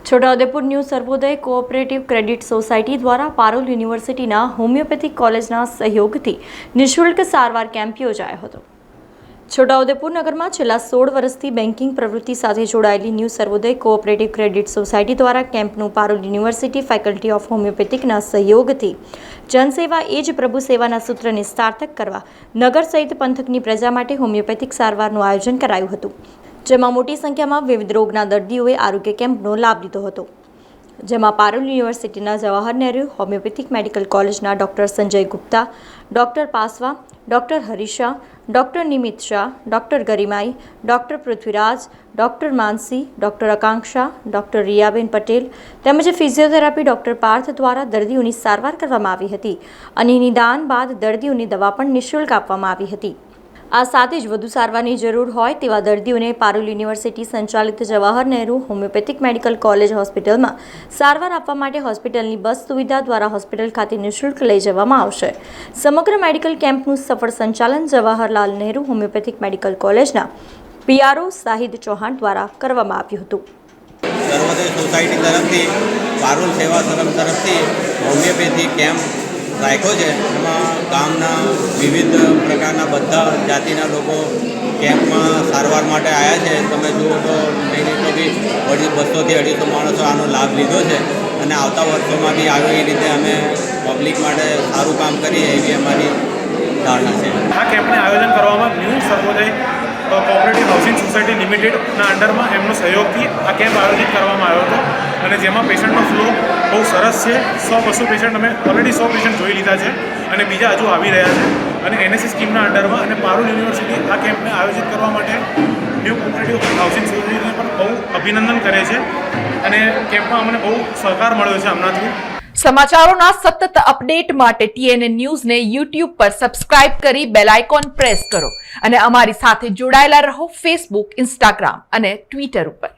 Chhota Udepur new સર્વોદય cooperative credit society દ્વારા પારુલ યુનિવર્સિટીના homeopathic કોલેજના સહયોગથી નિઃશુલ્ક સારવાર કેમ્પ યોજાયો હતો। છોટાઉદેપુર નગરમાં છેલ્લા 16 વર્ષથી બેન્કિંગ પ્રવૃત્તિ સાથે જોડાયેલી ન્યૂ સર્વોદય કોઓપરેટિવ ક્રેડિટ સોસાયટી દ્વારા કેમ્પનું પારુલ યુનિવર્સિટી ફેકલ્ટી ઓફ હોમિયોપેથિકના સહયોગથી જનસેવા એ જ પ્રભુ સેવાના સૂત્રને સાર્થક કરવા નગર સહિત પંથકની પ્રજા માટે હોમિયોપેથિક સારવારનું આયોજન કરાયું હતું, જેમાં મોટી સંખ્યામાં વિવિધ રોગના દર્દીઓએ આરોગ્ય કેમ્પનો લાભ લીધો હતો, જેમાં પારુલ યુનિવર્સિટીના જવાહર નહેરુ હોમિયોપેથિક મેડિકલ કોલેજના ડૉક્ટર સંજય ગુપ્તા, ડૉક્ટર પાસવા, doctor Harisha, doctor Nimit Shah, doctor ગરિમાઈ, doctor Prithviraj, doctor Mansi, doctor Akanksha, doctor Riyaben Patel તેમજ ફિઝિયોથેરાપી ડૉક્ટર પાર્થ દ્વારા દર્દીઓની સારવાર કરવામાં આવી હતી અને નિદાન બાદ દર્દીઓની દવા પણ નિઃશુલ્ક આપવામાં આવી હતી। આ સાથે જ વધુ સારવારની જરૂર હોય તેવા દર્દીઓને પારુલ યુનિવર્સિટી સંચાલિત Jawahar Nehru homeopathic medical college હોસ્પિટલમાં સારવાર આપવા માટે હોસ્પિટલની બસ સુવિધા દ્વારા હોસ્પિટલ ખાતે નિઃશુલ્ક લઈ જવામાં આવશે। સમગ્ર મેડિકલ કેમ્પનું સફળ સંચાલન જવાહરલાલ નહેરુ હોમિયોપેથિક મેડિકલ કોલેજના PRO શાહિદ ચૌહાણ દ્વારા કરવામાં આવ્યું હતું। સર્વોદય સોસાયટી તરફથી પારુલ સેવા સદન તરફથી હોમિયોપેથી કેમ્પ રાખ્યો છે। એમાં ગામના વિવિધ પ્રકારના બધા જાતિના લોકો કેમ્પમાં સારવાર માટે આવ્યા છે। તમે જુઓ તો નહીં તો બી 200 થી 250 માણસો આનો લાભ લીધો છે અને આવતા વર્ષોમાં બી આવી રીતે અમે પબ્લિક માટે સારું કામ કરીએ એવી અમારી ધારણા છે। આ કેમ્પને આયોજન કરવામાં ન્યૂ સર્વોદય કોઓપરેટિવ હાઉસિંગ સોસાયટી લિમિટેડના અંડરમાં એમનો સહયોગથી આ કેમ્પ આયોજિત કરવામાં આવ્યો હતો અને જેમાં પેશન્ટનો ફ્લો બહુ સરસ છે। 100-200 પેશન્ટ અમે ઓલરેડી 100 પેશન્ટ જોઈ લીધા છે અને બીજા હજુ આવી રહ્યા છે અને NSC સ્કીમના અંડરમાં અને પારુલ યુનિવર્સિટી આ કેમ્પને આયોજિત કરવા માટે ન્યૂ કોઓપરેટિવ હાઉસિંગ સોસાયટીને પણ બહુ અભિનંદન કરે છે અને કેમ્પમાં અમને બહુ સહકાર મળ્યો છે હમણાંથી। સમાચારોના સતત અપડેટ માટે TNN ન્યૂઝને YouTube પર સબસ્ક્રાઇબ કરી બેલ આઇકોન પ્રેસ કરો અને અમારી સાથે જોડાયેલા રહો Facebook, Instagram અને Twitter ઉપર।